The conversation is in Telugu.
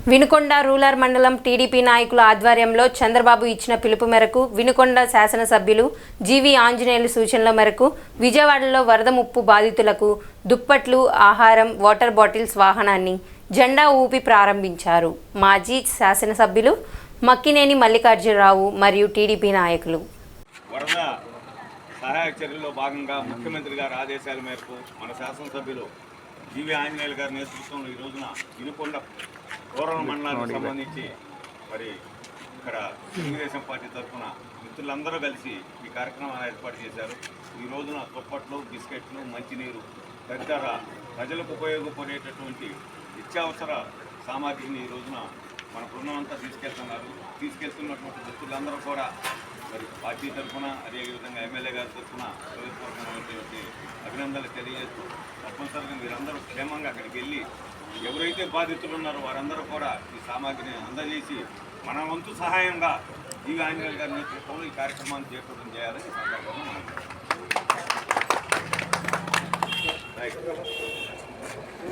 వినుకొండ రూరల్ మండలం టీడీపీ నాయకుల ఆధ్వర్యంలో చంద్రబాబు ఇచ్చిన పిలుపు మేరకు వినుకొండ శాసనసభ్యులు జీవి ఆంజనేయులు సూచనల మేరకు విజయవాడలో వరద ముప్పు బాధితులకు దుప్పట్లు, ఆహారం, వాటర్ బాటిల్స్ వాహనాన్ని జెండా ఊపి ప్రారంభించారు. మాజీ శాసనసభ్యులు మక్కినేని మల్లికార్జునరావు మరియు టీడీపీ నాయకులు. వరద సహాయక చర్యల్లో భాగంగా ముఖ్యమంత్రి గారి ఆదేశాల మేరకు మన శాసనసభ్యులు జీవి ఆంజనేయులు గారి నేతృత్వంలో ఈ రోజున వినుకొండ రూరల్ మండలానికి సంబంధించి మరి ఇక్కడ తెలుగుదేశం పార్టీ తరఫున మిత్రులందరూ కలిసి ఈ కార్యక్రమాన్ని ఏర్పాటు చేశారు. ఈ రోజున దుప్పట్లు, బిస్కెట్లు, మంచినీరు తదితర ప్రజలకు ఉపయోగపడేటటువంటి నిత్యావసర సామాగ్రిని ఈ రోజున మన బృందం అంతా తీసుకెళ్తున్నటువంటి మిత్రులందరూ కూడా మరి పార్టీ తరఫున అదేవిధంగా ఎమ్మెల్యే గారి తరఫున హృదయపూర్వకమైనటువంటి అభినందనలు తెలియజేస్తూ తప్పనిసరిగా మీరందరూ క్షేమంగా అక్కడికి వెళ్ళి ఎవరైతే బాధితులు ఉన్నారో వారందరూ కూడా ఈ సామాగ్రిని అందజేసి మన వంతు సహాయంగా జీవి ఆంజనేయులు గారి నేతృత్వంలో ఈ కార్యక్రమాన్ని చేపట్టడం చేయాలని సందర్భంగా మనం